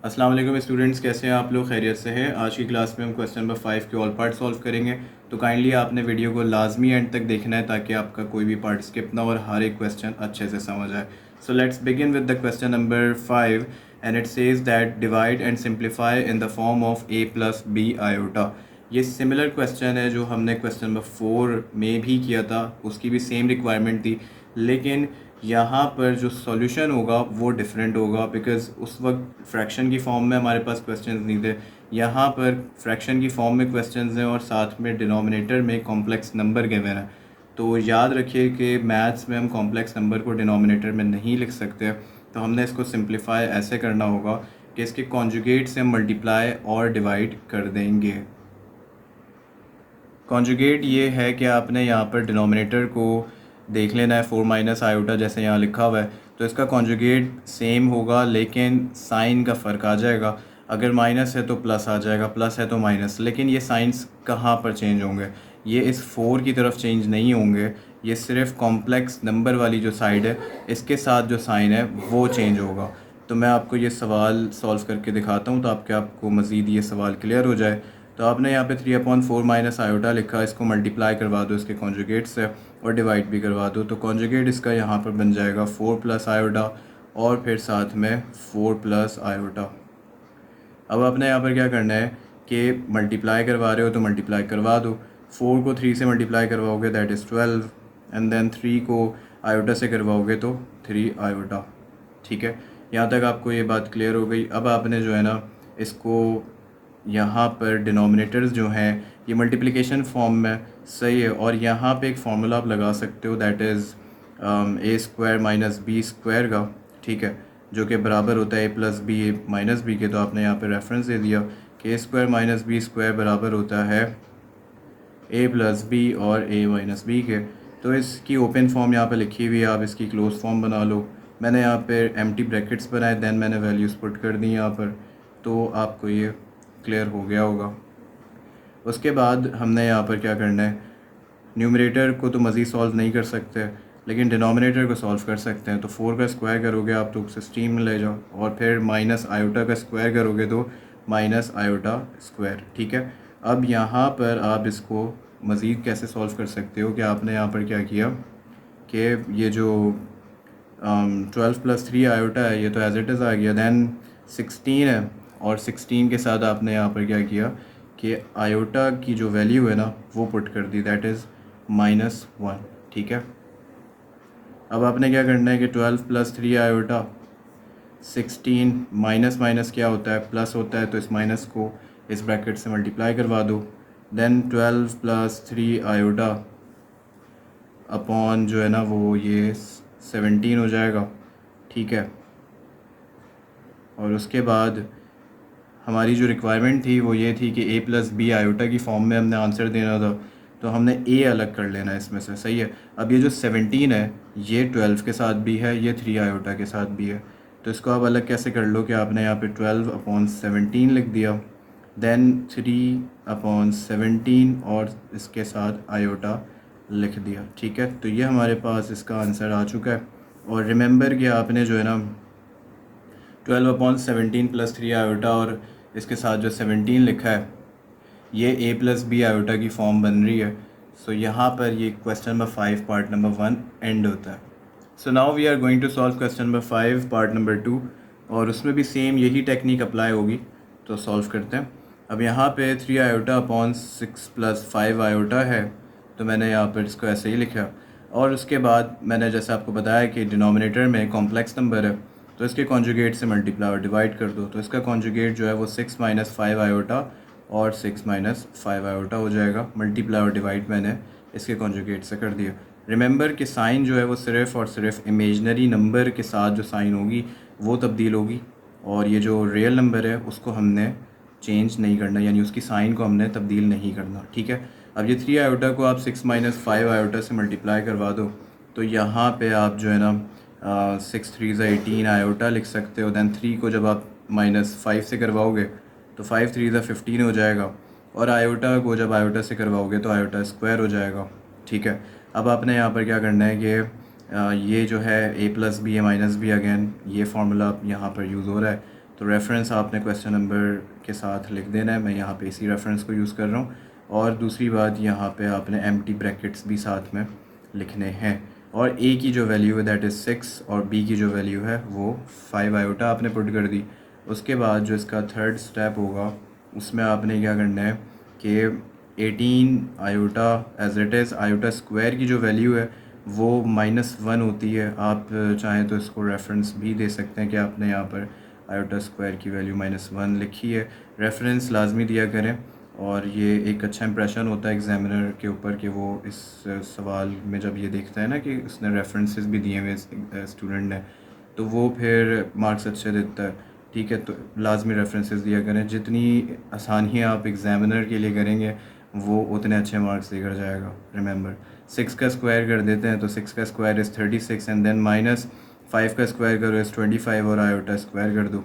अस्सलाम वालेकुम स्टूडेंट्स, कैसे हैं आप लोग? खैरियत से हैं? आज की क्लास में हम क्वेश्चन नंबर 5 के ऑल पार्ट सॉल्व करेंगे। तो काइंडली आपने वीडियो को लाजमी एंड तक देखना है ताकि आपका कोई भी पार्ट स्किप ना हो और हर एक क्वेश्चन अच्छे से समझ आए। So let's begin with the question number 5 and it says that divide and simplify in the form of a plus b iota. ये सिमिलर क्वेश्चन है जो हमने क्वेश्चन नंबर 4 में भी किया था, उसकी भी सेम रिक्वायरमेंट थी, लेकिन यहाँ पर जो सॉल्यूशन होगा वो डिफरेंट होगा बिकॉज़ उस वक्त फ्रैक्शन की फॉर्म में हमारे पास क्वेश्चंस नहीं थे। यहाँ पर फ्रैक्शन की फॉर्म में क्वेश्चंस हैं और साथ में डिनोमिनेटर में कॉम्प्लेक्स नंबर गिवन है। तो याद रखिए कि मैथ्स में हम कॉम्प्लेक्स नंबर को डिनोमिनेटर में नहीं लिख सकते, तो हमने इसको सिंप्लीफाई ऐसे करना होगा कि इसके कॉन्जुगेट से हम मल्टीप्लाई और डिवाइड कर देंगे। कॉन्जुगेट ये है कि आपने यहाँ पर डिनोमिनेटर को देख लेना है 4 माइनस आयोटा जैसे यहाँ लिखा हुआ है, तो इसका कॉन्जुगेट सेम होगा लेकिन साइन का फ़र्क आ जाएगा। अगर माइनस है तो प्लस आ जाएगा, प्लस है तो माइनस, लेकिन ये साइंस कहाँ पर चेंज होंगे? ये इस 4 की तरफ चेंज नहीं होंगे, ये सिर्फ कॉम्प्लेक्स नंबर वाली जो साइड है इसके साथ जो साइन है वो चेंज होगा। तो मैं आपको ये सवाल सॉल्व करके दिखाता हूँ तो आपको मज़ीद ये सवाल क्लियर हो जाए। तो आपने यहाँ पे 3/4 माइनस आयोटा लिखा, इसको मल्टीप्लाई करवा दो इसके कॉन्जुगेट से और डिवाइड भी करवा दो। तो कॉन्जुगेट इसका यहाँ पर बन जाएगा 4 प्लस आयोटा और फिर साथ में 4 प्लस आयोटा। अब आपने यहाँ पर क्या करना है कि मल्टीप्लाई करवा रहे हो तो मल्टीप्लाई करवा दो। 4 को 3 से मल्टीप्लाई करवाओगे दैट इज़ 12 एंड देन 3 को आयोटा से करवाओगे तो 3 आयोटा। ठीक है, यहाँ तक आपको ये बात क्लियर हो गई। अब आपने जो है ना इसको यहाँ पर डिनोमिनेटर्स जो हैं ये मल्टीप्लिकेशन फॉर्म में सही है और यहाँ पे एक फार्मूला आप लगा सकते हो that is a square minus b square का, ठीक है, जो कि बराबर होता है a plus b a minus b के। तो आपने यहाँ पे रेफरेंस दे दिया कि a square minus b square बराबर होता है ए प्लस बी और ए माइनस बी के। तो इसकी ओपन फॉर्म यहाँ पे लिखी हुई है, आप इसकी क्लोज फॉर्म बना लो। मैंने यहाँ पे एम्प्टी ब्रैकेट्स बनाए, देन मैंने वैल्यूज़ पुट कर दी यहाँ पर, तो आपको ये क्लियर हो गया होगा। उसके बाद हमने यहाँ पर क्या करना है, न्यूमरेटर को तो मज़ीद सॉल्व नहीं कर सकते लेकिन डिनोमिनेटर को सॉल्व कर सकते हैं। तो 4 का स्क्वायर करोगे आप तो 16 में ले जाओ और फिर माइनस आयोटा का स्क्वायर करोगे तो माइनस आयोटा स्क्वायर। ठीक है, अब यहाँ पर आप इसको मज़ीद कैसे सॉल्व कर सकते हो कि आपने यहाँ पर क्या किया कि ये जो 12 प्लस 3 आयोटा है ये तो एज इट इज़ आ गया, दैन 16 है और 16 के साथ आपने यहाँ पर क्या किया कि आयोटा की जो वैल्यू है ना वो पुट कर दी दैट इज़ -1। ठीक है, अब आपने क्या करना है कि 12 प्लस 3 आयोटा 16 माइनस माइनस क्या होता है, प्लस होता है, तो इस माइनस को इस ब्रैकेट से मल्टीप्लाई करवा दो। देन 12 प्लस 3 आयोटा अपॉन जो है ना वो ये 17 हो जाएगा। ठीक है, और उसके बाद हमारी जो रिक्वायरमेंट थी वो ये थी कि ए प्लस बी आयोटा की फॉर्म में हमने आंसर देना था, तो हमने ए अलग कर लेना है इसमें से। सही है, अब ये जो 17 है ये 12 के साथ भी है, ये 3 आयोटा के साथ भी है, तो इसको आप अलग कैसे कर लो कि आपने यहाँ पे 12/17 लिख दिया, देन 3/17 और इसके साथ आयोटा लिख दिया। ठीक है, तो ये हमारे पास इसका आंसर आ चुका है। और रिमेंबर कि आपने जो है ना 12/17 प्लस 3 आयोटा और इसके साथ जो 17 लिखा है ये ए प्लस बी आयोटा की फॉर्म बन रही है। सो यहाँ पर ये question number 5 part number 1 end होता है। So now we are going to solve question number 5 part number 2 और उसमें भी सेम यही टेक्निक अप्लाई होगी, तो सॉल्व करते हैं। अब यहाँ पे 3 आयोटा अपॉन 6 प्लस 5 आयोटा है, तो मैंने यहाँ पर इसको ऐसे ही लिखा और उसके बाद मैंने जैसे आपको बताया कि डिनोमिनेटर में कॉम्प्लेक्स नंबर है तो इसके कॉन्जुगेट से मल्टीप्लाई और डिवाइड कर दो, तो इसका कॉन्जुगेट जो है वो 6 माइनस 5 आयोटा और 6 माइनस 5 आयोटा हो जाएगा। मल्टीप्लाई और डिवाइड मैंने इसके कॉन्जुगेट से कर दिया। रिमेंबर कि साइन जो है वो सिर्फ़ और सिर्फ इमेजनरी नंबर के साथ जो साइन होगी वो तब्दील होगी और ये जो रियल नंबर है उसको हमने चेंज नहीं करना, यानी उसकी साइन को हमने तब्दील नहीं करना। ठीक है, अब ये 3 आयोटा को आप 6 माइनस 5 आयोटा से मल्टीप्लाई करवा दो, तो यहाँ पे आप जो है ना 6 3 ज़ा 18 आयोटा लिख सकते हो। दैन 3 को जब आप -5 से करवाओगे तो 5 3 ज़ा 15 हो जाएगा और आयोटा को जब आयोटा से करवाओगे तो आयोटा स्क्वायर हो जाएगा। ठीक है, अब आपने यहाँ पर क्या करना है कि ये जो है a plus b a minus B, again ये फार्मूला यहाँ पर यूज़ हो रहा है, तो रेफरेंस आपने क्वेश्चन नंबर के साथ लिख देना है। मैं यहाँ पे इसी रेफरेंस को यूज़ कर रहा हूँ। और दूसरी बात, यहाँ पे आपने एम्प्टी ब्रैकेट्स भी साथ में लिखने हैं। और ए की जो वैल्यू है दैट इज़ 6 और बी की जो वैल्यू है वो 5 आयोटा आपने पुट कर दी। उसके बाद जो इसका थर्ड स्टेप होगा उसमें आपने क्या करना है कि 18 iota as it is, iota square की जो वैल्यू है वो -1 होती है। आप चाहें तो इसको रेफरेंस भी दे सकते हैं कि आपने यहाँ पर आयोटा स्क्वायर की वैल्यू -1 लिखी है। रेफरेंस लाजमी दिया करें और ये एक अच्छा इंप्रेशन होता है एग्जामिनर के ऊपर कि वो इस सवाल में जब ये देखता है ना कि उसने रेफरेंसेस भी दिए हुए स्टूडेंट ने, तो वो फिर मार्क्स अच्छे देता है। ठीक है, तो लाजमी रेफरेंसेस दिया करें। जितनी आसानियाँ आप एग्जामिनर के लिए करेंगे वो उतने अच्छे मार्क्स देकर जाएगा। रिमेंबर, 6 का स्क्वायर कर देते हैं तो 6 का स्क्वायर इज़ 36 एंड देन -5 का स्क्वायर करो इज़ 25 और आयोटा स्क्वायर कर दो।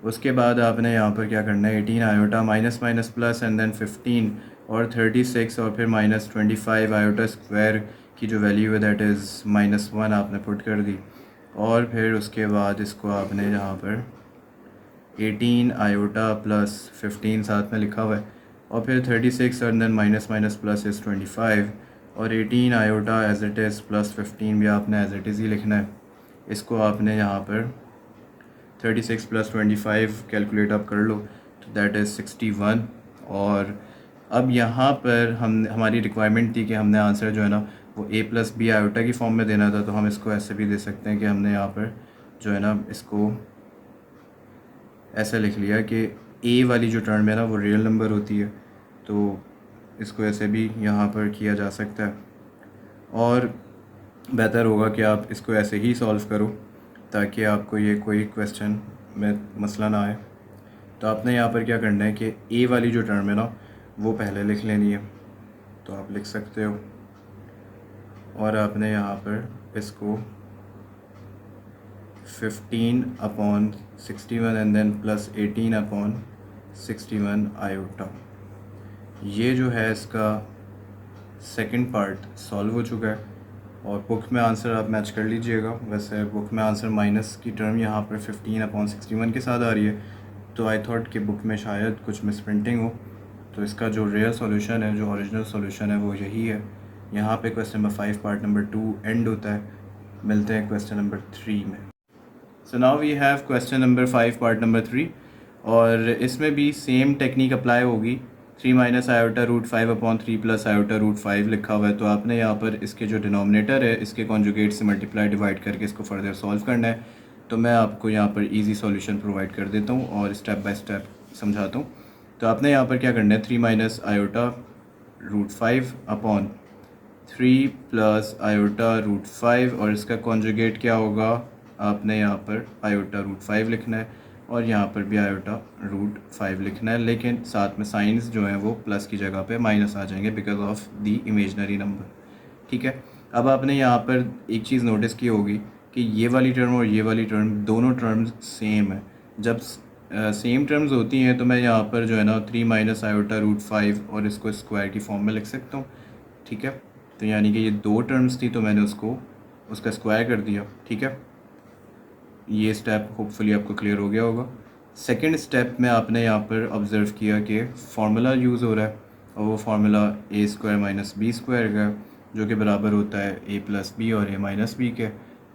उसके बाद आपने यहाँ पर क्या करना है, 18 iota minus minus plus and then 15 और 36 और फिर -25 आयोटा स्क्वायर की जो वैल्यू है दैट इज़ -1 आपने पुट कर दी। और फिर उसके बाद इसको आपने यहाँ पर 18 आयोटा प्लस 15 साथ में लिखा हुआ है और फिर 36 और then minus minus plus is 25 और 18 iota as it is plus 15 भी आपने एज इट इज़ ही लिखना है। इसको आपने यहाँ पर 36 प्लस 25 कैलकुलेट आप कर लो तो दैट इज़ 61। और अब यहाँ पर हमारी रिक्वायरमेंट थी कि हमने आंसर जो है ना वो a प्लस बी आयोटा की फॉर्म में देना था, तो हम इसको ऐसे भी दे सकते हैं कि हमने यहाँ पर जो है ना इसको ऐसा लिख लिया कि a वाली जो टर्म है ना वो रियल नंबर होती है, तो इसको ऐसे भी यहाँ पर किया जा सकता है। और बेहतर होगा कि आप इसको ऐसे ही सॉल्व करो ताकि आपको ये कोई क्वेश्चन में मसला ना आए। तो आपने यहाँ पर क्या करना है कि ए वाली जो टर्म है ना वो पहले लिख लेनी है, तो आप लिख सकते हो। और आपने यहाँ पर इसको 15/61 एंड देन प्लस 18/61 आयोटा, ये जो है इसका सेकंड पार्ट सॉल्व हो चुका है। और बुक में आंसर आप मैच कर लीजिएगा। वैसे बुक में आंसर माइनस की टर्म यहाँ पर 15/61 के साथ आ रही है, तो आई थॉट कि बुक में शायद कुछ मिस प्रिंटिंग हो। तो इसका जो रियल सॉल्यूशन है, जो ओरिजिनल सॉल्यूशन है वो यही है। यहाँ पे question number 5 part number 2 end होता है। मिलते हैं क्वेश्चन नंबर 3 में। So now we have question number 5 part number 3 और इसमें भी सेम टेक्निक अप्लाई होगी। 3 minus iota root 5/3 plus iota root 5 लिखा हुआ है, तो आपने यहाँ पर इसके जो डिनोमिनेटर है इसके कॉन्जुगेट से मल्टीप्लाई डिवाइड करके इसको फर्दर सॉल्व करना है। तो मैं आपको यहाँ पर इजी सॉल्यूशन प्रोवाइड कर देता हूँ और स्टेप बाय स्टेप समझाता हूँ। तो आपने यहाँ पर क्या करना है, 3 minus iota root 5/3 plus iota root 5 और इसका कॉन्जुगेट क्या होगा, आपने यहाँ पर आयोटा रूट 5 लिखना है और यहाँ पर भी आयोटा रूट 5 लिखना है, लेकिन साथ में साइंस जो हैं वो प्लस की जगह पे माइनस आ जाएंगे because of the imaginary number. ठीक है, अब आपने यहाँ पर एक चीज़ नोटिस की होगी कि ये वाली टर्म और ये वाली टर्म दोनों टर्म्स सेम है। जब सेम टर्म्स होती हैं तो मैं यहाँ पर जो है ना 3 माइनस आयोटा रूट 5 और इसको स्क्वायर की फॉर्म में लिख सकता हूँ। ठीक है, तो यानी कि ये दो टर्म्स थी तो मैंने उसका स्क्वायर कर दिया। ठीक है, ये स्टेप होपफुली आपको क्लियर हो गया होगा। सेकंड स्टेप में आपने यहाँ पर ऑब्ज़र्व किया कि फार्मूला यूज़ हो रहा है और वो formula a square minus b square का, जो कि बराबर होता है a प्लस बी और a माइनस बी के।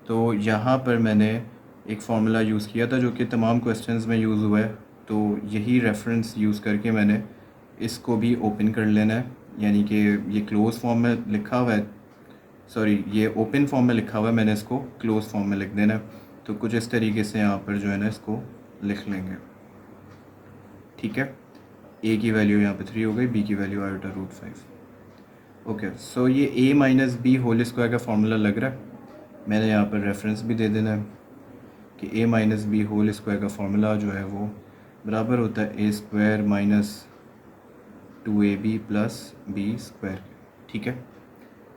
तो यहाँ पर मैंने एक फार्मूला यूज़ किया था जो कि तमाम क्वेश्चंस में यूज़ हुआ है, तो यही रेफरेंस यूज़ करके मैंने इसको भी ओपन कर लेना है। यानी कि ये क्लोज फॉर्म में लिखा हुआ है, सॉरी ये ओपन फॉर्म में लिखा हुआ है, मैंने इसको क्लोज फॉर्म में लिख देना है। तो कुछ इस तरीके से यहाँ पर जो है ना इसको लिख लेंगे। ठीक है, a की वैल्यू यहाँ पे 3 हो गई, b की value iota root 5। Okay, so ये a minus B whole square का फार्मूला लग रहा है। मैंने यहाँ पर रेफरेंस भी दे देना है कि a minus B whole square का फार्मूला जो है वो बराबर होता है a square minus 2ab plus B square. ठीक है,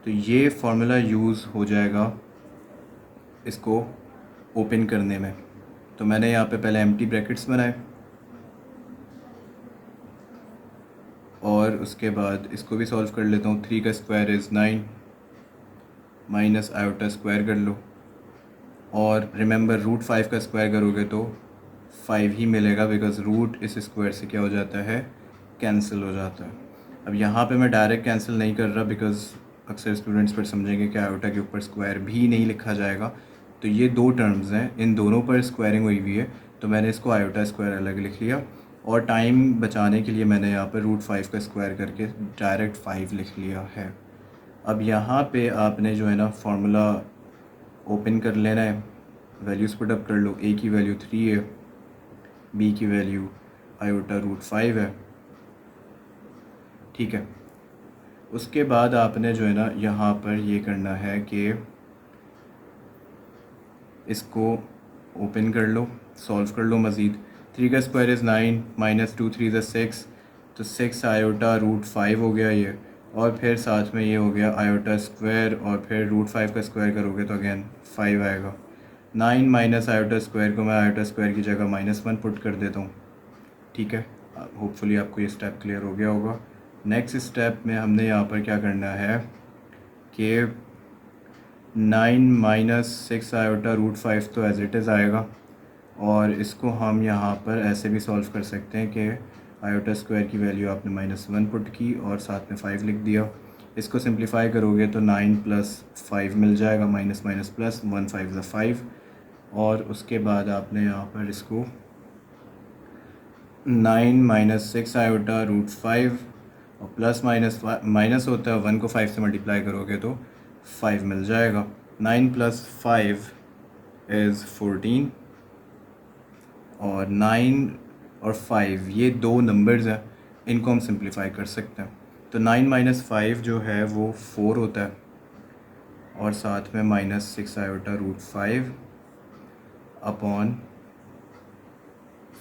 तो ये फार्मूला यूज़ हो जाएगा इसको ओपन करने में। तो मैंने यहाँ पे पहले एम्प्टी ब्रैकेट्स बनाए और उसके बाद इसको भी सॉल्व कर लेता हूँ। 3 का square is 9 minus iota square कर लो और रिमेंबर रूट 5 का स्क्वायर करोगे तो 5 ही मिलेगा, बिकॉज़ रूट इस स्क्वायर से क्या हो जाता है, कैंसिल हो जाता है। अब यहाँ पे मैं डायरेक्ट कैंसिल नहीं कर रहा, बिकॉज़ अक्सर स्टूडेंट्स फिर समझेंगे कि आयोटा के ऊपर स्क्वायर भी नहीं लिखा जाएगा। तो ये दो टर्म्स हैं, इन दोनों पर स्क्वायरिंग हुई हुई है, तो मैंने इसको आयोटा स्क्वायर अलग लिख लिया। और टाइम बचाने के लिए मैंने यहाँ पर √5 का स्क्वायर करके डायरेक्ट 5 लिख लिया है। अब यहाँ पे आपने जो है ना फार्मूला ओपन कर लेना है, वैल्यूज़ पुट अप कर लो। ए की वैल्यू 3 है, बी की वैल्यू आयोटा √5 है, ठीक है। उसके बाद आपने जो है ना यहाँ पर ये करना है कि इसको ओपन कर लो, सॉल्व कर लो मज़ीद। 3 का स्क्वायर इज़ 9, -2 3 = 6, तो 6 आयोटा √5 हो गया ये। और फिर साथ में ये हो गया आयोटा स्क्वायर, और फिर √5 का स्क्वायर करोगे तो अगेन 5 आएगा। 9 माइनस आयोटा स्क्वायर को मैं आयोटा स्क्वायर की जगह -1 पुट कर देता हूँ, ठीक है। होपफुली आपको ये स्टेप क्लियर हो गया होगा। नेक्स्ट स्टेप में हमने यहाँ पर क्या करना है कि 9 - 6 आयोटा √5 तो एज इट इज़ आएगा, और इसको हम यहाँ पर ऐसे भी सॉल्व कर सकते हैं कि आयोटा स्क्वायर की वैल्यू आपने -1 पुट की और साथ में 5 लिख दिया। इसको सिंप्लीफाई करोगे तो 9 + 5 मिल जाएगा, माइनस माइनस प्लस, 1 5 = 5। और उसके बाद आपने यहाँ पर इसको 9 - 6 आयोटा √5 और प्लस माइनस होता है 1 को 5 से मल्टीप्लाई करोगे तो 5 मिल जाएगा। 9 + 5 = 14, और 9 और 5 ये दो नंबर्स हैं, इनको हम सिंप्लीफाई कर सकते हैं। तो 9 - 5 जो है वो 4 होता है, और साथ में -6 आयोटा √5 अपॉन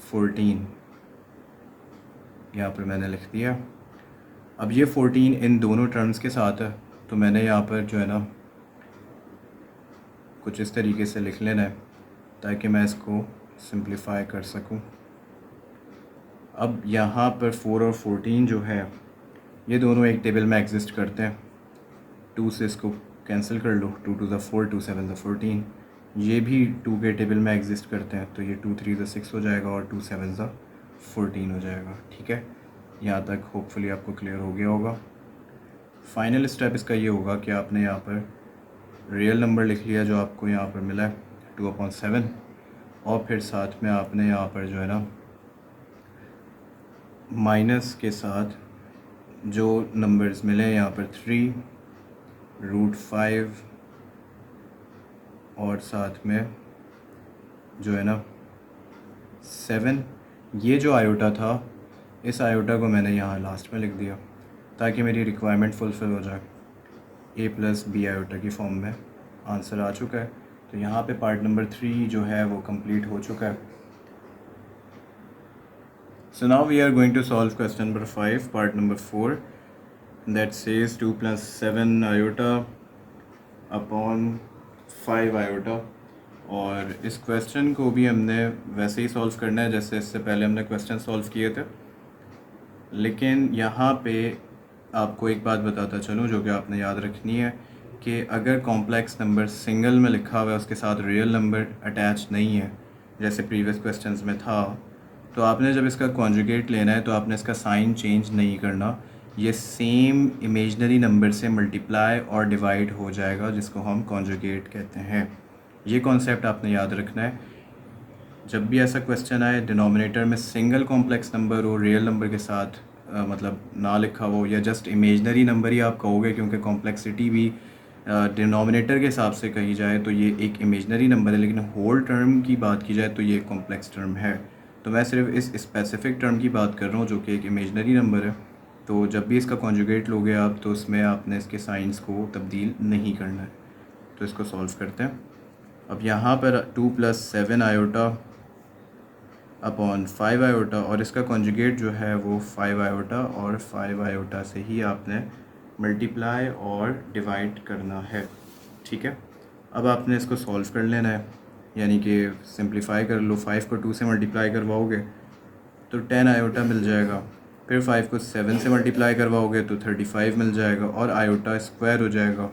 14 यहाँ पर मैंने लिख दिया। अब ये 14 इन दोनों टर्म्स के साथ है, तो मैंने यहाँ पर जो है ना कुछ इस तरीके से लिख लेना है ताकि मैं इसको सिंप्लीफाई कर सकूं। अब यहाँ पर 4 और 14 जो है ये दोनों एक टेबल में एग्जिस्ट करते हैं। 2 से इसको कैंसिल कर लो, 2 2 = 4, 2 7 = 14। ये भी 2 के टेबल में एग्जिस्ट करते हैं, तो ये 2 3 = 6 हो जाएगा और 2 7 = 14 हो जाएगा, ठीक है। यहाँ तक होपफुली आपको क्लियर हो गया होगा। फाइनल स्टेप इसका ये होगा कि आपने यहाँ पर रियल नंबर लिख लिया जो आपको यहाँ पर मिला है 2/7, और फिर साथ में आपने यहाँ पर जो है ना माइनस के साथ जो नंबर्स मिले यहाँ पर 3 √5 और साथ में जो है ना 7, ये जो आयोटा था इस आयोटा को मैंने यहाँ लास्ट में लिख दिया ताकि मेरी रिक्वायरमेंट फुलफ़िल हो जाए। a + b आयोटा की फॉर्म में आंसर आ चुका है। तो यहाँ पे पार्ट नंबर 3 जो है वो कंप्लीट हो चुका है। So now we are going to solve question number 5, part number 4, that says 2 + 7 iota upon 5 iota। और इस क्वेश्चन को भी हमने वैसे ही सॉल्व करना है जैसे इससे पहले हमने क्वेश्चन सॉल्व किए थे, लेकिन यहाँ पे आपको एक बात बताता चलूँ जो कि आपने याद रखनी है कि अगर कॉम्प्लेक्स नंबर सिंगल में लिखा हुआ है उसके साथ रियल नंबर अटैच नहीं है जैसे प्रीवियस क्वेश्चंस में था, तो आपने जब इसका कॉन्जुगेट लेना है तो आपने इसका साइन चेंज नहीं करना, ये सेम इमेजनरी नंबर से मल्टीप्लाई और डिवाइड हो जाएगा जिसको हम कॉन्जुगेट कहते हैं। ये कॉन्सेप्ट आपने याद रखना है। जब भी ऐसा क्वेश्चन आए डिनोमिनेटर में सिंगल कॉम्प्लेक्स नंबर हो, रियल नंबर के साथ मतलब ना लिखा हो, या जस्ट इमेजनरी नंबर ही आप कहोगे क्योंकि कॉम्प्लेक्सिटी भी डिनोमिनेटर के हिसाब से कही जाए तो ये एक इमेजनरी नंबर है, लेकिन होल टर्म की बात की जाए तो ये कॉम्प्लेक्स टर्म है। तो मैं सिर्फ इस स्पेसिफिक टर्म की बात कर रहा हूँ जो कि एक इमेजनरी नंबर है। तो जब भी इसका कॉन्जुगेट लोगे आप तो उसमें आपने इसके साइंस को तब्दील नहीं करना है। तो इसको सॉल्व करते हैं। अब यहाँ पर 2 + 7 आयोटा अपॉन 5 आयोटा, और इसका कॉन्जुगेट जो है वो 5 आयोटा और 5 आयोटा से ही आपने मल्टीप्लाई और डिवाइड करना है, ठीक है। अब आपने इसको सॉल्व कर लेना है, यानी कि सिंप्लीफाई कर लो। 5 को 2 से मल्टीप्लाई करवाओगे तो 10 आयोटा मिल जाएगा, फिर 5 को 7 से मल्टीप्लाई करवाओगे तो 35 मिल जाएगा और आयोटा स्क्वायर हो जाएगा,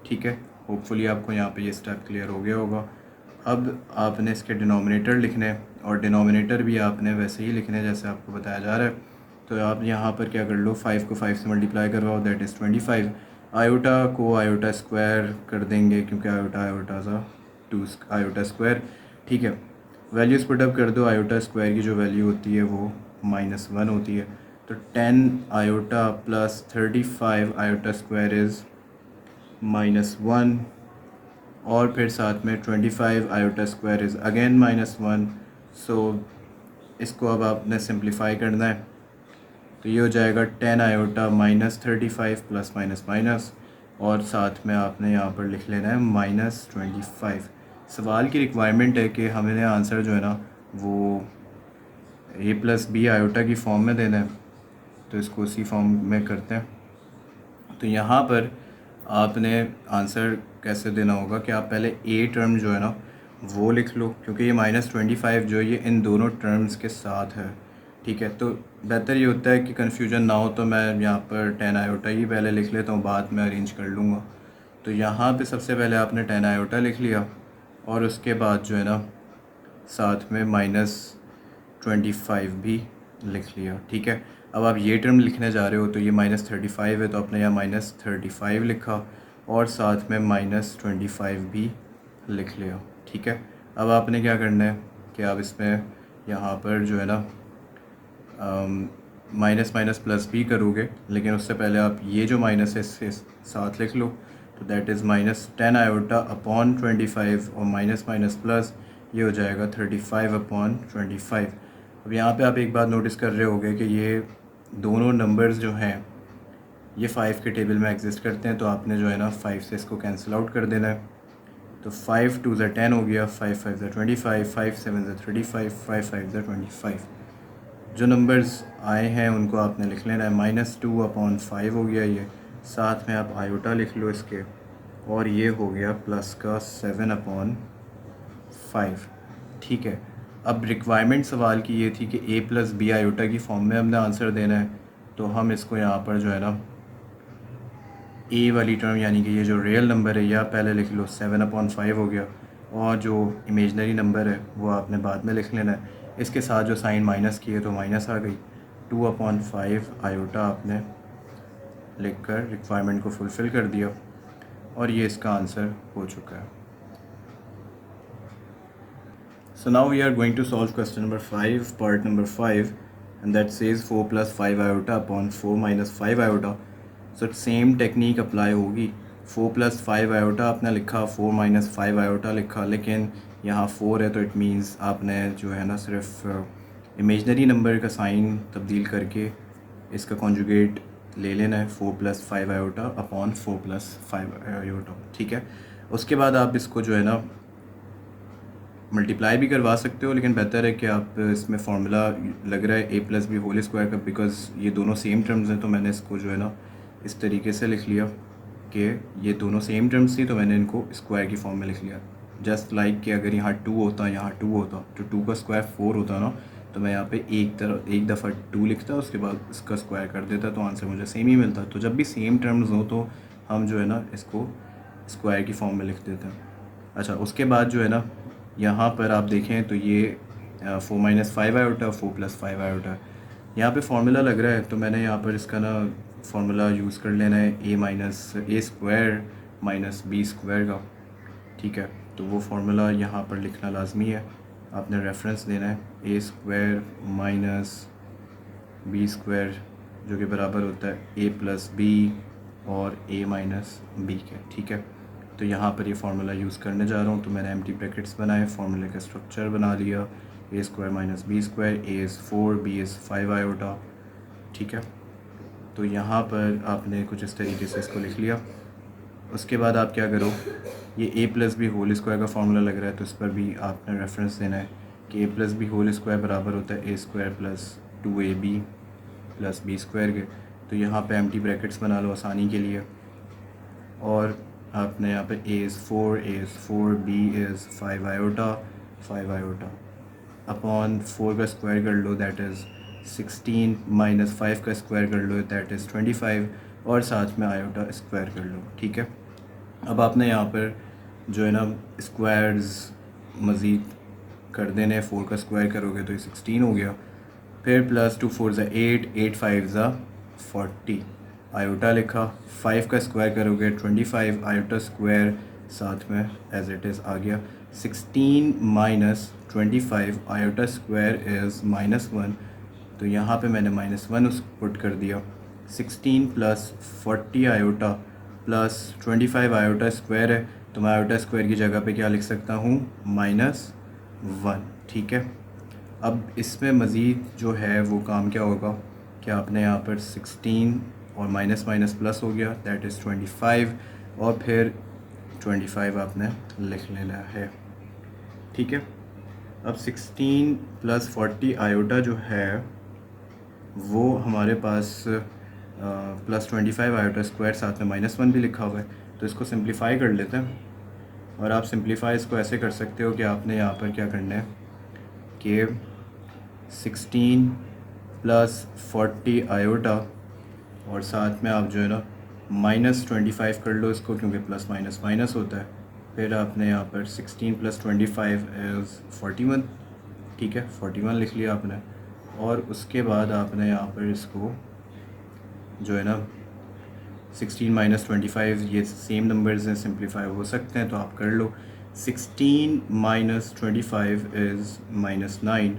ठीक है। होपफुली आपको यहाँ पे ये स्टेप क्लियर हो गया होगा। अब आपने इसके डिनोमिनेटर लिखने हैं, और डिनोमिनेटर भी आपने वैसे ही लिखने जैसे आपको बताया जा रहा है। तो आप यहाँ पर क्या कर लो, 5 को 5 से मल्टीप्लाई करवाओ, दैट इज़ 25। आयोटा को आयोटा स्क्वायर कर देंगे क्योंकि आयोटा आयोटा सा 2 आयोटा स्क्वायर, ठीक है। वैल्यूज़ पुटअप कर दो, आयोटा स्क्वायर की जो वैल्यू होती है वो -1 होती है। तो 10 iota plus 35 iota square is -1, और फिर साथ में 25 आयोटा स्क्वायर इज़ अगेन -1। सो इसको अब आपने सिंप्लीफाई करना है, तो ये हो जाएगा 10 आयोटा -35 प्लस माइनस माइनस, और साथ में आपने यहाँ पर लिख लेना है -25। सवाल की रिक्वायरमेंट है कि हमें आंसर जो है ना वो a प्लस बी आयोटा की फॉर्म में देना है, तो इसको उसी फॉर्म में करते हैं। तो यहाँ पर आपने आंसर कैसे देना होगा कि आप पहले ए टर्म जो है ना वो लिख लो, क्योंकि ये -25 जो ये इन दोनों टर्म्स के साथ है, ठीक है। तो बेहतर ये होता है कि कन्फ्यूजन ना हो, तो मैं यहाँ पर 10 आयोटा ही पहले लिख लेता हूँ, बाद में अरेंज कर लूँगा। तो यहाँ पे सबसे पहले आपने 10 आयोटा लिख लिया, और उसके बाद जो है ना साथ में -25 भी लिख लिया, ठीक है। अब आप ये टर्म लिखने जा रहे हो, तो ये -35 है, तो आपने यहाँ -35 लिखा और साथ में -25 भी लिख लिया, ठीक है। अब आपने क्या करना है कि आप इसमें यहाँ पर जो है ना माइनस माइनस प्लस भी करोगे, लेकिन उससे पहले आप ये जो माइनस है इससे साथ लिख लो। तो दैट इज़ -10 आयोटा अपॉन 25, और माइनस माइनस प्लस ये हो जाएगा 35 अपॉन 25। अब यहाँ पे आप एक बात नोटिस कर रहे होगे कि ये दोनों नंबर्स जो हैं ये 5 के टेबल में एग्जिस्ट करते हैं, तो आपने जो है ना 5 से इसको कैंसिल आउट कर देना है। तो 5 2 ज़ा 10 हो गया, 5 5 ज़ा 25, 5 7 ज़ा 35, 5 5 ज़ा 25। जो नंबर्स आए हैं उनको आपने लिख लेना है। -2 अपॉन 5 हो गया ये, साथ में आप आयोटा लिख लो इसके, और ये हो गया प्लस का 7 अपॉन 5, ठीक है। अब रिक्वायरमेंट सवाल की ये थी कि a प्लस बी आयोटा की फॉर्म में हमने आंसर देना है, तो हम इसको यहाँ पर जो है ना a वाली टर्म यानी कि ये जो रियल नंबर है या पहले लिख लो, 7 अपॉन 5 हो गया, और जो इमेजनरी नंबर है वो आपने बाद में लिख लेना है। इसके साथ जो साइन माइनस की है तो माइनस आ गई, 2 अपॉन 5 आयोटा आपने लिख कर रिक्वायरमेंट को फुलफ़िल कर दिया, और ये इसका आंसर हो चुका है। So now we are going to solve question number 5, part number 5, and that says 4 plus 5 iota upon 4 minus 5 iota. So same technique apply होगी। 4 plus 5 iota आपने लिखा, 4 minus 5 iota लिखा, लेकिन यहाँ 4 है तो इट मीन्स आपने जो है ना सिर्फ इमेजनरी नंबर का साइन तब्दील करके इसका कॉन्जुगेट ले लेना है, 4 plus 5 iota upon 4 plus 5 iota, ठीक है। उसके बाद आप इसको जो है ना मल्टीप्लाई भी करवा सकते हो, लेकिन बेहतर है कि आप इसमें फार्मूला लग रहा है a plus b whole square का, बिकॉज़ ये दोनों सेम टर्म्स हैं, तो मैंने इसको जो है ना इस तरीके से लिख लिया कि ये दोनों सेम टर्म्स थी, तो मैंने इनको स्क्वायर की फॉर्म में लिख लिया। जस्ट लाइक कि अगर यहाँ 2 होता, यहाँ 2 होता, तो 2 का स्क्वायर 4 होता ना, तो मैं यहाँ पे एक दफ़ा 2 लिखता, उसके बाद इसका स्क्वायर कर देता, तो आंसर मुझे सेम ही मिलता। तो जब भी सेम टर्म्स हो तो हम जो है ना इसको स्क्वायर की फॉर्म में लिख देते हैं। अच्छा, उसके बाद जो है ना यहाँ पर आप देखें तो ये 4 माइनस 5 आयोटा, 4 प्लस 5 आयोटा, यहाँ पे फार्मूला लग रहा है, तो मैंने यहाँ पर इसका ना फार्मूला यूज़ कर लेना है a square minus b square का, ठीक है। तो वो फार्मूला यहाँ पर लिखना लाजमी है, आपने रेफरेंस देना है a square minus b square, जो कि बराबर होता है a प्लस बी और a माइनस बी के, ठीक है। तो यहाँ पर ये फार्मूला यूज़ करने जा रहा हूँ, तो मैंने एम्प्टी ब्रैकेट्स बनाए, फार्मूले का स्ट्रक्चर बना लिया, a square minus b square, a is 4, b is 5 iota, ठीक है। तो यहाँ पर आपने कुछ इस तरीके से इसको लिख लिया। उसके बाद आप क्या करो, ये a plus b whole square का फार्मूला लग रहा है, तो इस पर भी आपने रेफरेंस देना है कि a plus b whole square बराबर होता है a square plus 2ab plus B square के। तो यहाँ पे एम्प्टी ब्रैकेट्स बना लो आसानी के लिए, और आपने यहाँ पे a is 4, b is 5 iota upon 4 का स्क्वायर कर लो, दैट इज़ 16, माइनस 5 का स्क्वायर कर लो, दैट इज़ 25, और साथ में आयोटा स्क्वायर कर लो, ठीक है। अब आपने यहाँ पर जो है ना स्क्वायर्स मज़ीद कर देने, 4 का स्क्वायर करोगे तो ये 16 हो गया। फिर प्लस 2 4 ज़ा 8, 8 5 ज़ा 40 आयोटा लिखा। 5 का स्क्वायर करोगे 25 आयोटा स्क्वायर साथ में एज इट इज़ आ गया। 16 माइनस 25 आयोटा स्क्वायर इज़ -1, तो यहाँ पे मैंने -1 उस पुट कर दिया। 16 plus 40 iota plus 25 iota square है, तो मैं आयोटा स्क्वायर की जगह पे क्या लिख सकता हूँ, -1। ठीक है, अब इसमें मज़ीद जो है वो काम क्या होगा कि आपने यहाँ पर 16 और माइनस माइनस प्लस हो गया, दैट इज़ 25, और फिर 25 आपने लिख लेना है। ठीक है, अब 16 प्लस 40 आयोटा जो है वो हमारे पास प्लस 25 आयोटा स्क्वायर साथ में -1 भी लिखा हुआ है, तो इसको सिंप्लीफाई कर लेते हैं। और आप सिंप्लीफाई इसको ऐसे कर सकते हो कि आपने यहाँ पर क्या करना है कि 16 प्लस 40 आयोटा और साथ में आप जो है ना -25 कर लो इसको, क्योंकि प्लस माइनस माइनस होता है। फिर आपने यहाँ पर 16 प्लस 25 इज़ 41। ठीक है, 41 लिख लिया आपने, और उसके बाद आपने यहाँ पर इसको जो है ना 16 माइनस 25, ये सेम नंबर्स हैं, सिंप्लीफाई हो सकते हैं तो आप कर लो। 16 माइनस 25 इज़ -9,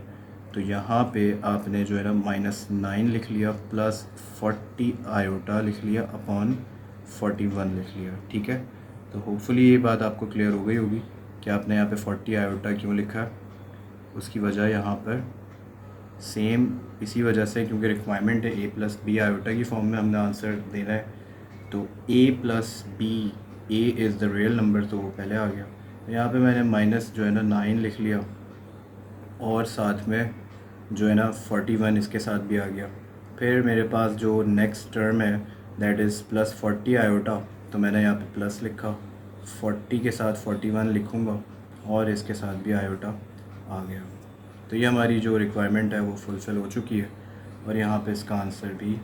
तो यहाँ पे आपने जो है ना -9 लिख लिया, प्लस 40 आयोटा लिख लिया अपॉन 41 लिख लिया। ठीक है, तो होपफुली ये बात आपको क्लियर हो गई होगी कि आपने यहाँ पे 40 आयोटा क्यों लिखा है। उसकी वजह यहाँ पर सेम इसी वजह से, क्योंकि रिक्वायरमेंट है a प्लस बी आयोटा की फॉर्म में हमने आंसर देना है, तो a plus b, a is the real number, तो वो पहले आ गया। तो यहाँ पे मैंने माइनस जो है ना 9 लिख लिया, और साथ में जो है ना 41 इसके साथ भी आ गया। फिर मेरे पास जो नेक्स्ट टर्म है दैट इज़ प्लस 40 आयोटा, तो मैंने यहाँ पे प्लस लिखा, 40 के साथ 41 लिखूँगा, और इसके साथ भी आयोटा आ गया। तो ये हमारी जो रिक्वायरमेंट है वो फुलफ़िल हो चुकी है, और यहाँ पे इसका आंसर भी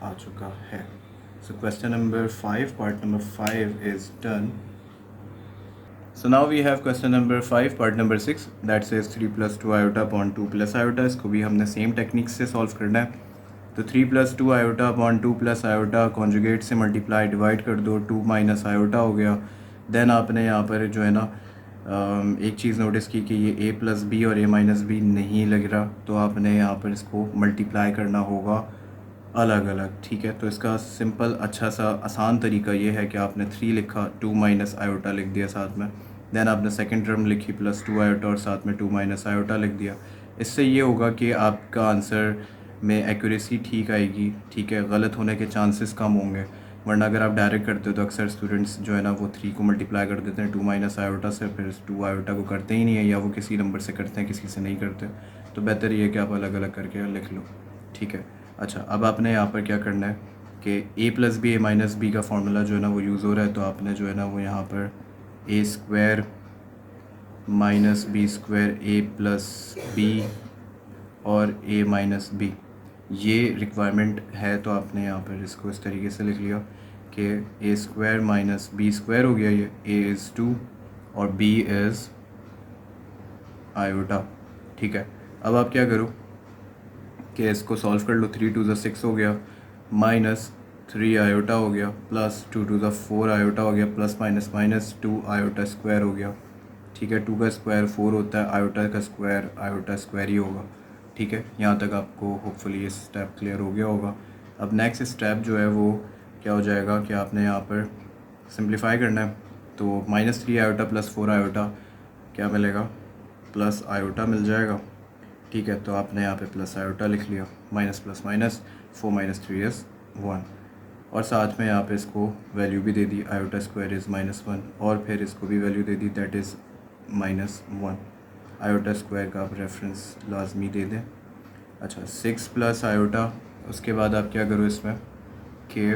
आ चुका है। So question number 5, part number 5 is done. So now we have question number 5, part number 6, that says 3 plus 2 iota upon 2 plus iota। इसको भी हमने सेम टेक्निक से सॉल्व करना है। तो 3 plus 2 iota upon 2 plus iota conjugate से multiply divide कर दो, 2 माइनस आयोटा हो गया। देन आपने यहाँ पर जो है ना एक चीज़ नोटिस की कि ये a प्लस बी और a माइनस बी नहीं लग रहा, तो आपने यहाँ पर इसको मल्टीप्लाई करना होगा अलग अलग। ठीक है, तो इसका सिंपल अच्छा सा आसान तरीका ये है कि आपने 3 लिखा, 2 माइनस आयोटा लिख दिया साथ में, देन आपने सेकंड टर्म लिखी प्लस 2 आयोटा और साथ में 2 माइनस आयोटा लिख दिया। इससे ये होगा कि आपका आंसर में एक्यूरेसी ठीक आएगी। ठीक है, गलत होने के चांसेस कम होंगे, वरना अगर आप डायरेक्ट करते हो तो अक्सर स्टूडेंट्स जो है ना वो 3 को मल्टीप्लाई कर देते हैं 2 माइनस आयोटा से, फिर 2 आयोटा को करते ही नहीं है, या वो किसी नंबर से करते हैं किसी से नहीं करते। तो बेहतर ये है कि आप अलग अलग करके लिख लो। ठीक है, अच्छा, अब आपने यहाँ पर क्या करना है कि a plus b a minus b का फार्मूला जो है ना वो यूज़ हो रहा है, तो आपने जो है ना वो यहाँ पर a square minus b square a plus b और a माइनस बी, ये रिक्वायरमेंट है, तो आपने यहाँ पर इसको इस तरीके से लिख लिया कि a square minus b square हो गया, ये a इज़ 2 और b इज़ आयोटा। ठीक है, अब आप क्या करो कि इसको सॉल्व कर लो। 3 2 6 हो गया, माइनस 3 आयोटा हो गया, प्लस 2 2 4 आयोटा हो गया, plus minus minus 2 iota square हो गया। ठीक है, 2 का स्क्वायर 4 होता है, आयोटा का स्क्वायर आयोटा स्क्वायर ही होगा। ठीक है, यहाँ तक आपको होपफुली ये स्टेप क्लियर हो गया होगा। अब नेक्स्ट स्टेप जो है वो क्या हो जाएगा कि आपने यहाँ पर सिंप्लीफाई करना है, तो -3 आयोटा प्लस 4 आयोटा क्या मिलेगा, प्लस आयोटा मिल जाएगा। ठीक है, तो आपने यहाँ पे प्लस आयोटा लिख लिया, minus plus minus 4 minus 3 is 1, और साथ में यहाँ पे इसको वैल्यू भी दे दी, आयोटा स्क्वायर इज़ -1, और फिर इसको भी value they the, that is -1। Iota square का आप रेफरेंस लाजमी दे दें। अच्छा, 6 प्लस आयोटा, उसके बाद आप क्या करो इसमें कि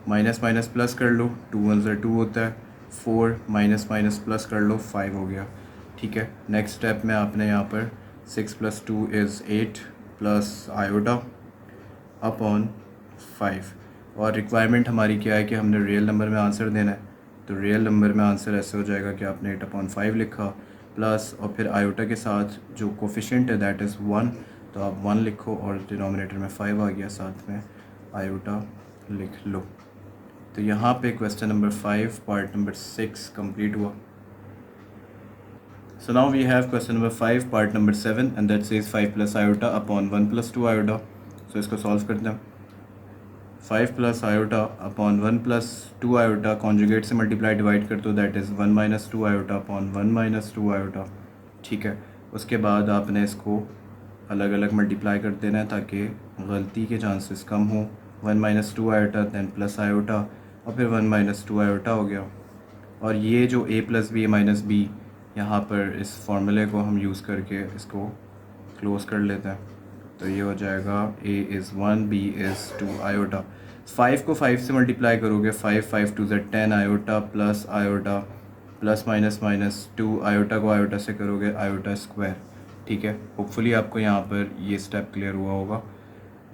माइनस माइनस प्लस कर लो, 2 1 ज़ा 2 होता है, 4 माइनस माइनस प्लस कर लो, 5 हो गया। ठीक है, नेक्स्ट स्टेप में आपने यहाँ पर 6 plus 2 is 8 plus iota upon 5, और रिक्वायरमेंट हमारी क्या है कि हमने रियल नंबर में आंसर देना है, तो रियल नंबर में आंसर ऐसे हो जाएगा कि आपने 8/5 लिखा, प्लस और फिर आयोटा के साथ जो कोफिशिएंट है दैट इज़ 1, तो आप 1 लिखो और डिनोमिनेटर में 5 आ गया, साथ में आयोटा लिख लो। तो यहाँ पे question number 5 part number 6 complete हुआ। So now we have question number 5 part number 7 and that says 5 plus iota upon 1 plus 2 iota. So इसको सॉल्व करते हैं। 5 plus iota upon 1 plus 2 iota conjugate से मल्टीप्लाई डिवाइड कर दो, that is 1 minus 2 iota upon 1 minus 2 iota। ठीक है, उसके बाद आपने इसको अलग अलग मल्टीप्लाई कर देना है ताकि गलती के चांसेस कम हो। 1 minus 2 iota then plus iota और फिर 1 minus 2 iota हो गया। और ये जो a plus b minus b, यहाँ पर इस फॉर्मूले को हम यूज़ करके इसको क्लोज़ कर लेते हैं। तो ये हो जाएगा a is 1 b is 2 iota. 5 को 5 से मल्टीप्लाई करोगे, 5 2 10 iota plus minus minus 2 iota को आयोटा से करोगे आयोटा स्क्वायर। ठीक है, होपफुली आपको यहाँ पर ये स्टेप क्लियर हुआ होगा।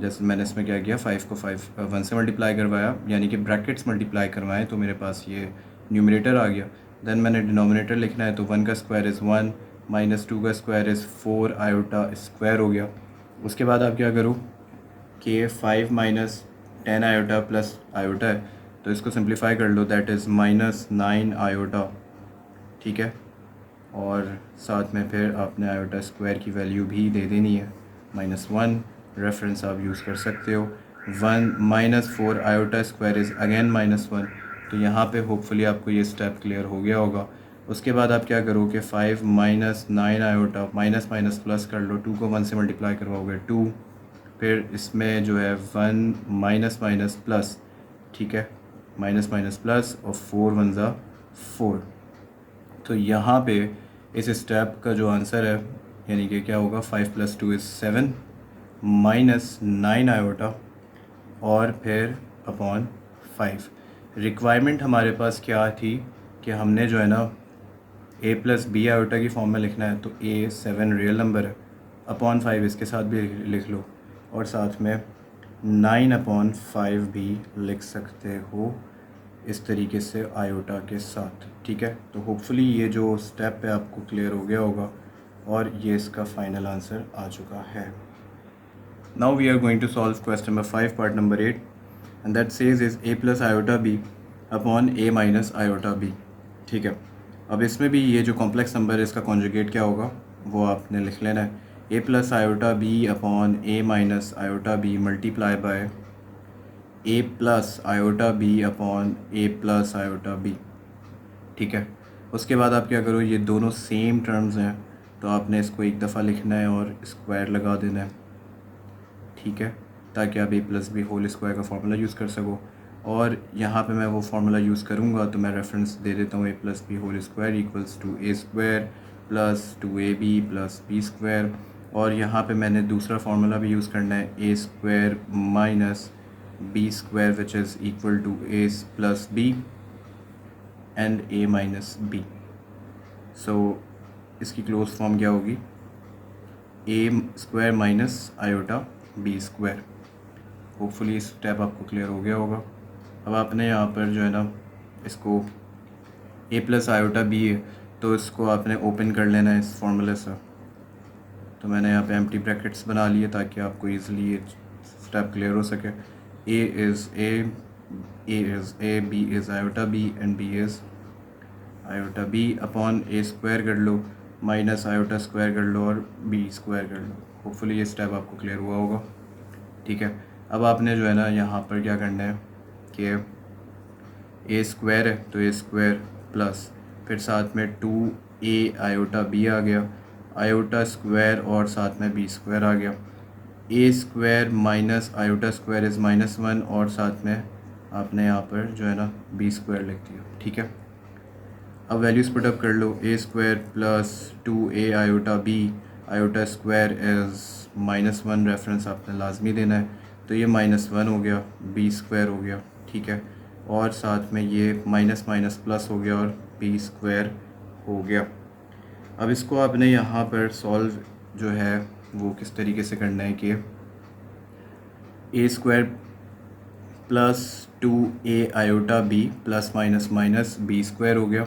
जैसे मैंने इसमें क्या किया, 5 को 1 से मल्टीप्लाई करवाया, यानी कि ब्रैकेट्स मल्टीप्लाई करवाएं, तो मेरे पास ये न्यूमरेटर आ गया। देन मैंने डिनोमिनेटर लिखना है, तो 1 का स्क्वायर इज़ 1 माइनस 2 का स्क्वायर इज़ 4 आयोटा स्क्वायर हो गया। उसके बाद आप क्या करो कि 5 माइनस 10 आयोटा प्लस आयोटा है, तो इसको सिंप्लीफाई कर लो, दैट इज़ माइनस 9 आयोटा। ठीक है, और साथ में फिर आपने आयोटा स्क्वायर की वैल्यू भी दे देनी है, -1 रेफरेंस आप यूज़ कर सकते हो। 1 minus 4 iota square is again -1। तो यहाँ पे होपफुली आपको ये स्टेप क्लियर हो गया होगा। उसके बाद आप क्या करो कि 5 minus 9 iota minus minus plus कर लो, 2 को 1 से मल्टीप्लाई करवाओगे 2, फिर इसमें जो है 1 माइनस माइनस प्लस, ठीक है, माइनस माइनस प्लस और 4 1 ज़ा 4। तो यहाँ पे इस स्टेप का जो आंसर है, यानी कि क्या होगा, 5 + 2 इज़ 7 माइनस 9 आयोटा और फिर अपॉन 5। रिक्वायरमेंट हमारे पास क्या थी कि हमने जो है ना a प्लस बी आयोटा की फॉर्म में लिखना है, तो a 7 रियल नंबर है, अपॉन 5 इसके साथ भी लिख लो, और साथ में 9/5 भी लिख सकते हो इस तरीके से आयोटा के साथ। ठीक है, तो होपफुली ये जो स्टेप है आपको क्लियर हो गया होगा और ये इसका फाइनल आंसर आ चुका है। Now we are going to solve question number 5 part number 8 and that says is a plus iota b upon a minus iota b. ठीक है, अब इसमें भी ये जो कॉम्प्लेक्स नंबर है इसका कॉन्जुगेट क्या होगा वो आपने लिख लेना है, a plus iota b upon a minus iota b multiply by a plus iota b upon a plus iota b. ठीक है, उसके बाद आप क्या करो, ये दोनों सेम टर्म्स हैं, तो आपने इसको एक दफ़ा लिखना है और स्क्वायर लगा देना है। ठीक है, ताकि आप a plus b whole square का फार्मूला यूज़ कर सको। और यहाँ पे मैं वो फार्मूला यूज़ करूँगा, तो मैं रेफरेंस दे देता हूँ, a plus b whole square equals to a square plus 2ab plus b square. और यहाँ पे मैंने दूसरा फार्मूला भी यूज़ करना है, a square minus b square which is equal to a plus b and a minus b। So इसकी close form क्या होगी, a square minus iota b square. Hopefully इस स्टेप आपको क्लियर हो गया होगा। अब आपने यहाँ पर जो है ना इसको a प्लस आयोटा बी है, तो इसको आपने ओपन कर लेना है इस फार्मूले से। तो मैंने यहाँ पे एम्प्टी ब्रैकेट्स बना लिए ताकि आपको ईज़िली ये स्टेप क्लियर हो सके। a is a, b is iota b and b is iota b upon a square कर लो माइनस आयोटा स्क्वायर कर लो और b स्क्वायर कर लो। होपफुली ये स्टेप आपको क्लियर हुआ होगा। ठीक है, अब आपने जो है ना यहाँ पर क्या करना है कि a स्क्वायर है तो a स्क्वायर प्लस फिर साथ में 2a आयोटा b आ गया, आयोटा स्क्वायर और साथ में b स्क्वायर आ गया, a square minus iota square is -1 और साथ में आपने यहाँ पर जो है ना b स्क्वायर लिख दिया। ठीक है, अब वैल्यूज़ पुट अप कर लो, a square plus 2a iota b iota square is -1 reference आपने लाजमी देना है, तो ये -1 हो गया, b स्क्वायर हो गया। ठीक है, और साथ में ये माइनस माइनस प्लस हो गया और b स्क्वायर हो गया। अब इसको आपने यहाँ पर सॉल्व जो है वो किस तरीके से करना है कि a square plus 2a iota b plus minus minus b square हो गया।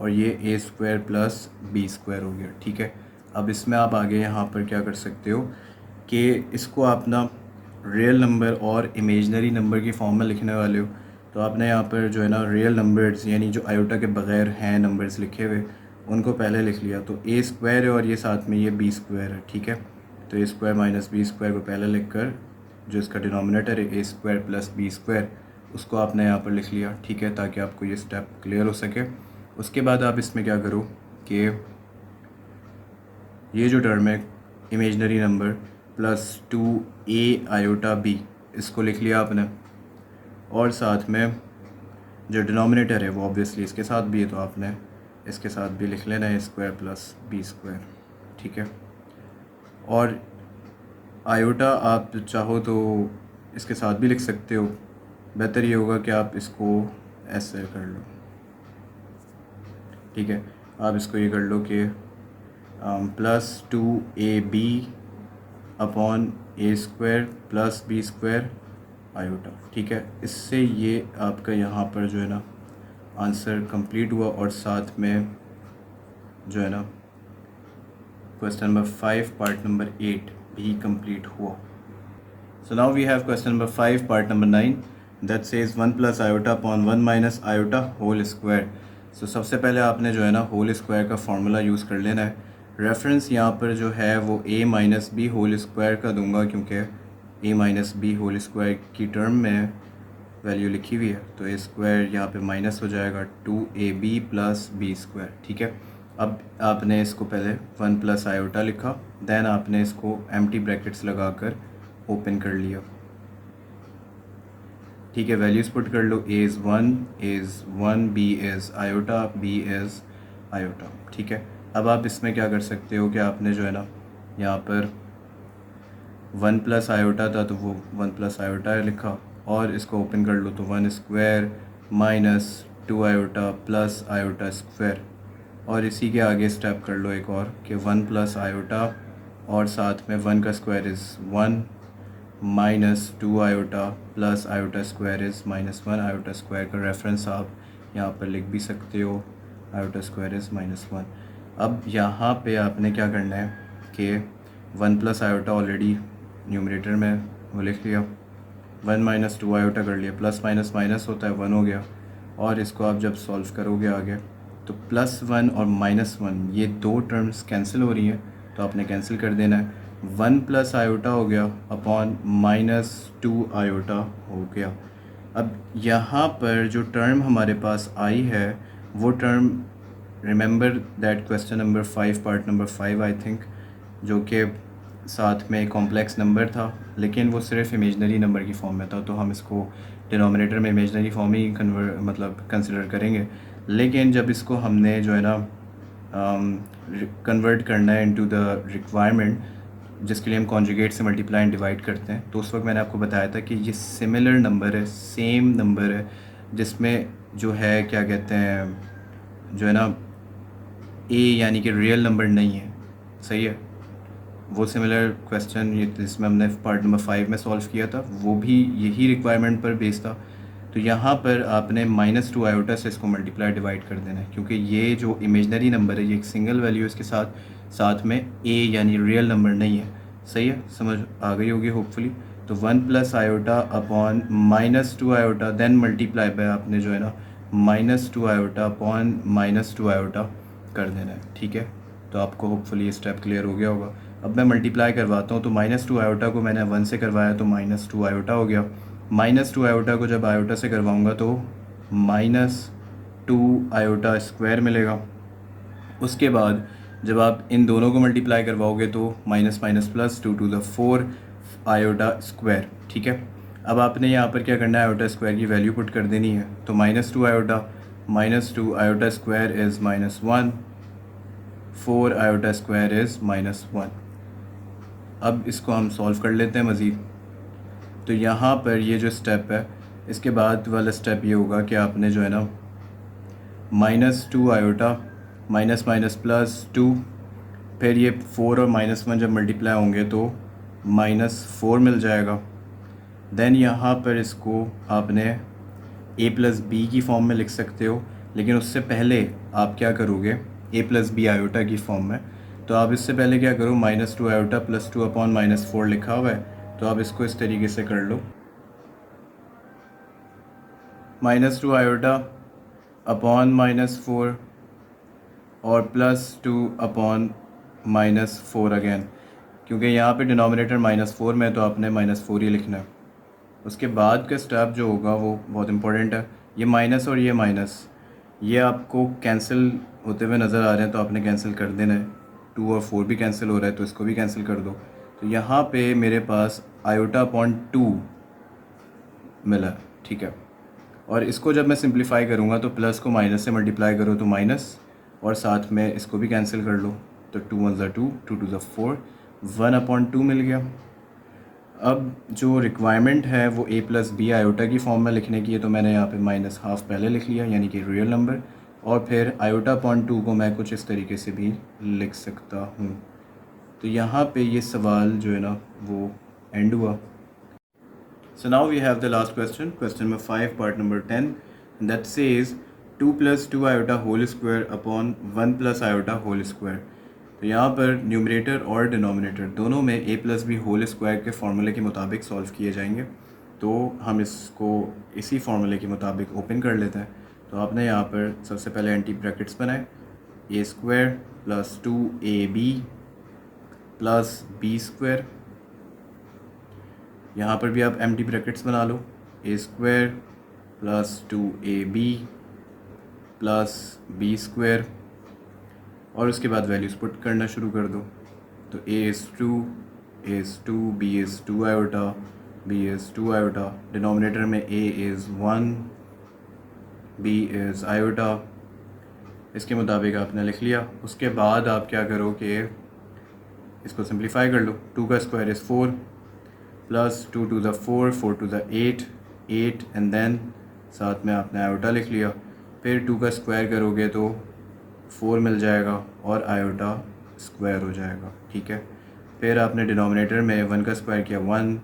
और ये ए स्क्वायर प्लस बी स्क्वायर हो गया, ठीक है। अब इसमें आप आगे यहाँ पर क्या कर सकते हो कि इसको आप ना रियल नंबर और इमेजनरी नंबर की फॉर्म में लिखने वाले हो, तो आपने यहाँ पर जो है ना रियल नंबर्स यानी जो आयोटा के बग़ैर हैं नंबर्स लिखे हुए उनको पहले लिख लिया। तो ए स्क्वायर है और ये साथ में ये बी स्क्वायर है, ठीक है। तो ए स्क्वायर माइनस बी स्क्वायर को पहले लिख कर जो इसका डिनोमिनेटर है ए स्क्वायर प्लस बी स्क्वायर उसको आपने यहाँ पर लिख लिया, ठीक है, ताकि आपको ये स्टेप क्लियर हो सके। उसके बाद आप इसमें क्या करो कि ये जो टर्म है imaginary number plus 2a iota b इसको लिख लिया आपने, और साथ में जो डिनोमिनेटर है वो ऑब्वियसली इसके साथ भी है, तो आपने इसके साथ भी लिख लेना है स्क्वायर प्लस बी स्क्वायर, ठीक है। और आयोटा आप चाहो तो इसके साथ भी लिख सकते हो, बेहतर ये होगा कि आप इसको ऐसे कर लो, ठीक है। आप इसको ये कर लो कि plus 2ab upon A square plus B square iota, ठीक है। इससे ये आपका यहाँ पर जो है ना आंसर कंप्लीट हुआ, और साथ में जो है ना क्वेश्चन नंबर 5 पार्ट नंबर 8 भी कंप्लीट हुआ। So now we have question number 5 part number 9 that says 1 plus iota upon 1 minus iota whole square. So सबसे पहले आपने जो है ना होल स्क्वायर का फार्मूला यूज़ कर लेना है। रेफरेंस यहाँ पर जो है वो A minus B whole square का दूंगा, क्योंकि A minus B whole square की टर्म में वैल्यू लिखी हुई है, तो ए स्क्वायर यहाँ पे माइनस हो जाएगा 2ab प्लस बी स्क्वायर, ठीक है। अब आपने इसको पहले 1 प्लस आयोटा लिखा, देन आपने इसको एम्प्टी ब्रैकेट्स लगाकर ओपन कर लिया, ठीक है। वैल्यूज़ पुट कर लो, a is 1 b is iota b is iota, ठीक है। अब आप इसमें क्या कर सकते हो कि आपने जो है ना यहाँ पर 1 प्लस आयोटा था तो वो 1 प्लस आयोटा लिखा, और इसको ओपन कर लो तो 1 square minus 2 iota plus iota square, और इसी के आगे स्टेप कर लो एक और कि 1 प्लस आयोटा और साथ में 1 का square is 1 minus 2 iota plus iota square is -1। Iota square का रेफरेंस आप यहाँ पर लिख भी सकते हो, आयोटा स्क्वायर इज़ -1। अब यहाँ पे आपने क्या करना है कि 1 प्लस आयोटा ऑलरेडी न्यूमरेटर में वो लिख लिया, 1 माइनस 2 आयोटा कर लिया, प्लस माइनस माइनस होता है 1 हो गया, और इसको आप जब सॉल्व करोगे आगे तो +1 और -1 ये दो टर्म्स कैंसिल हो रही हैं, तो आपने कैंसिल कर देना है। 1 प्लस आयोटा हो गया अपॉन -2 आयोटा हो गया। अब यहाँ पर जो टर्म हमारे पास आई है वो term, remember that question number 5 part number 5 I think, जो कि साथ में कॉम्प्लेक्स नंबर था, लेकिन वो सिर्फ इमेजनरी नंबर की फॉर्म में था, तो हम इसको डिनोमिनेटर में इमेजनरी फॉर्म ही कंसिडर करेंगे। लेकिन जब इसको हमने जो है ना कन्वर्ट करना है इनटू द रिक्वायरमेंट, जिसके लिए हम कॉन्जुगेट से मल्टीप्लाई एंड डिवाइड करते हैं, तो उस वक्त मैंने आपको बताया था कि ये सिमिलर नंबर है, सेम नंबर है, जिसमें जो है क्या कहते हैं जो है ना ए यानी कि रियल नंबर नहीं है, सही है। वो सिमिलर क्वेश्चन ये जिसमें हमने पार्ट नंबर 5 में सॉल्व किया था वो भी यही रिक्वायरमेंट पर बेस्ड था। तो यहाँ पर आपने -2 आयोटा से इसको मल्टीप्लाई डिवाइड कर देना है, क्योंकि ये जो इमेजनरी नंबर है ये एक सिंगल वैल्यू इसके साथ में ए यानी रियल नंबर नहीं है, सही है, समझ आ गई होगी होपफुली। तो 1 plus iota upon -2 iota then multiply by आपने जो है ना -2 आयोटा अपॉन -2 आयोटा कर देना है, ठीक है। तो आपको होपफुली ये स्टेप क्लियर हो गया होगा। अब मैं मल्टीप्लाई करवाता हूँ, तो -2 आयोटा को मैंने 1 से करवाया तो -2 आयोटा हो गया, -2 आयोटा को जब आयोटा से करवाऊँगा तो -2 आयोटा स्क्वायर मिलेगा। उसके बाद जब आप इन दोनों को मल्टीप्लाई करवाओगे तो minus minus plus 2 to the 4 iota square, ठीक है। अब आपने यहाँ पर क्या करना है, आयोटा स्क्वायर की वैल्यू पुट कर देनी है, तो -2 iota square is -1, 4 iota square is -1। अब इसको हम सॉल्व कर लेते हैं मज़ीद। तो यहाँ पर ये जो स्टेप है, इसके बाद वाला स्टेप ये होगा कि आपने जो है ना -2 आयोटा माइनस माइनस +2, फिर ये 4 और -1 जब मल्टीप्लाई होंगे तो -4 मिल जाएगा। देन यहाँ पर इसको आपने a + b की फॉर्म में लिख सकते हो, लेकिन उससे पहले आप क्या करोगे ए प्लस बी आयोटा की फॉर्म में, तो आप इससे पहले क्या करो, -2 आयोटा + 2 अपॉन -4 लिखा हुआ है, तो आप इसको इस तरीके से कर लो, -2 आयोटा अपॉन -4 और +2 अपॉन -4 अगेन, क्योंकि यहाँ पे डिनोमिनेटर -4 में है तो आपने -4 ही लिखना है। उसके बाद का स्टेप जो होगा वो बहुत इंपॉर्टेंट है। ये माइनस और ये माइनस, ये आपको कैंसिल होते हुए नज़र आ रहे हैं, तो आपने कैंसिल कर देना है। 2 और 4 भी कैंसिल हो रहा है, तो इसको भी कैंसिल कर दो। तो यहाँ पे मेरे पास आयोटा अपॉन 2 मिला, ठीक है। और इसको जब मैं सिंप्लीफाई करूँगा तो प्लस को माइनस से मल्टीप्लाई करो तो माइनस, और साथ में इसको भी कैंसिल कर लो, तो 2 1 ज़ा 2, 2 2 ज़ा 4, 1/2 मिल गया। अब जो रिक्वायरमेंट है वो ए प्लस बी आयोटा की फॉर्म में लिखने की है, तो मैंने यहाँ पे -½ पहले लिख लिया, यानी कि रियल नंबर, और फिर आयोटा अपॉन 2 को मैं कुछ इस तरीके से भी लिख सकता हूँ। तो यहाँ पे ये सवाल जो है ना वो एंड हुआ। So now we have the last question, question number 5, part number 10, and that says 2 + 2 iota whole square upon 1 + iota whole square। तो यहाँ पर न्यूमरेटर और डिनोमिनेटर दोनों में a + b होल स्क्वायर के फार्मूले के मुताबिक सॉल्व किए जाएंगे। तो हम इसको इसी फार्मूले के मुताबिक ओपन कर लेते हैं। तो आपने यहाँ पर सबसे पहले एंटी ब्रैकेट्स बनाए, a² + 2ab + b²। यहाँ पर भी आप एम्प्टी ब्रैकेट्स बना लो, a² + 2ab + b², और उसके बाद वैल्यूज़ पुट करना शुरू कर दो। तो a is 2, b is 2 iota, b is 2 iota, denominator में a is 1, b is iota, इसके मुताबिक आपने लिख लिया। उसके बाद आप क्या करो कि इसको सिंप्लीफाई कर लो, 2 का स्क्वायर इज़ 4 + 2 2 ज़ा 4, 4 2 ज़ा 8, 8 एंड देन साथ में आपने आयोटा लिख लिया। फिर 2 का स्क्वायर करोगे तो 4 मिल जाएगा और आयोटा स्क्वायर हो जाएगा, ठीक है। फिर आपने डिनोमिनेटर में 1 का स्क्वायर किया 1,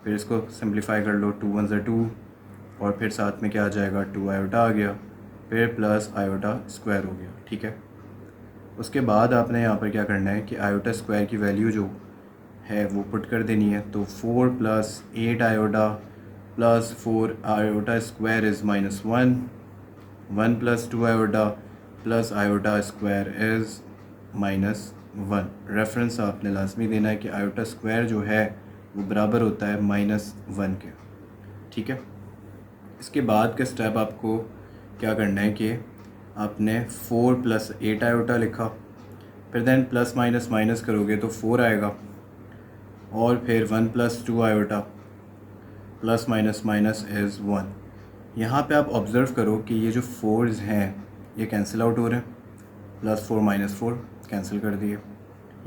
फिर इसको सिंप्लीफाई कर लो, 2 1 ज़ा 2, और फिर साथ में क्या आ जाएगा, 2 आयोटा आ गया, फिर प्लस आयोटा स्क्वायर हो गया, ठीक है। उसके बाद आपने यहाँ पर क्या करना है कि आयोटा स्क्वायर की वैल्यू जो है वो पुट कर देनी है। तो 4 + 8 iota + 4 iota square is -1, 1 + 2 iota + iota square is -1। Reference आपने लाजमी देना है कि आयोटा स्क्वायर जो है वो बराबर होता है -1 के, ठीक है। इसके बाद का स्टेप आपको क्या करना है कि आपने 4 + 8 आयोटा लिखा, फिर देन प्लस माइनस माइनस करोगे तो 4 आएगा, और फिर 1 + 2 iota plus minus minus is 1। यहाँ पे आप ऑब्ज़र्व करो कि ये जो 4s हैं ये कैंसिल आउट हो रहे हैं, +4 - 4 कैंसिल कर दिए।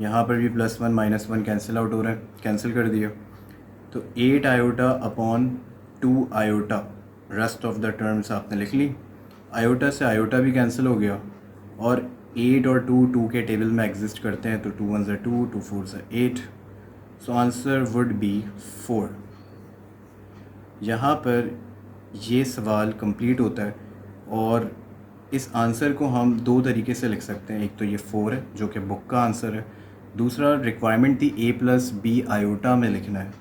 यहाँ पर भी +1 - 1 कैंसिल आउट हो रहे हैं, कैंसिल कर दिए। तो 8 iota upon 2 iota, rest of the terms आपने लिख ली। आयोटा से आयोटा भी कैंसिल हो गया, और 8 और 2 के टेबल में एग्जिस्ट करते हैं, तो 2 1 ज़ा 2, 2 4 ज़ा 8। So answer would be 4। यहाँ पर ये सवाल कंप्लीट होता है, और इस आंसर को हम 2 तरीके से लिख सकते हैं। एक तो ये 4 है जो कि बुक का आंसर है, दूसरा रिक्वायरमेंट थी a + b आयोटा में लिखना है।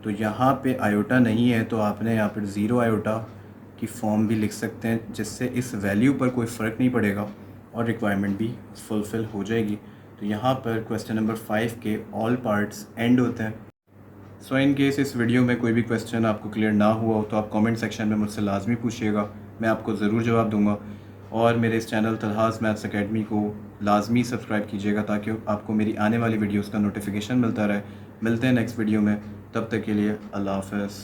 तो यहाँ पे आयोटा नहीं है, तो आपने यहाँ पर 0 आयोटा की फॉर्म भी लिख सकते हैं, जिससे इस वैल्यू पर कोई फ़र्क नहीं पड़ेगा और रिक्वायरमेंट भी फुलफ़िल हो जाएगी। तो यहाँ पर क्वेश्चन नंबर 5 के ऑल पार्ट्स एंड होते हैं। सो इन केस इस वीडियो में कोई भी क्वेश्चन आपको क्लियर ना हुआ हो तो आप कमेंट सेक्शन में मुझसे लाजमी पूछिएगा, मैं आपको ज़रूर जवाब दूंगा। और मेरे इस चैनल तलहास मैथ्स अकेडमी को लाजमी सब्सक्राइब कीजिएगा ताकि आपको मेरी आने वाली वीडियोस का नोटिफिकेशन मिलता रहे। मिलते हैं नेक्स्ट वीडियो में, तब तक के लिए अल्लाह हाफ़िज़।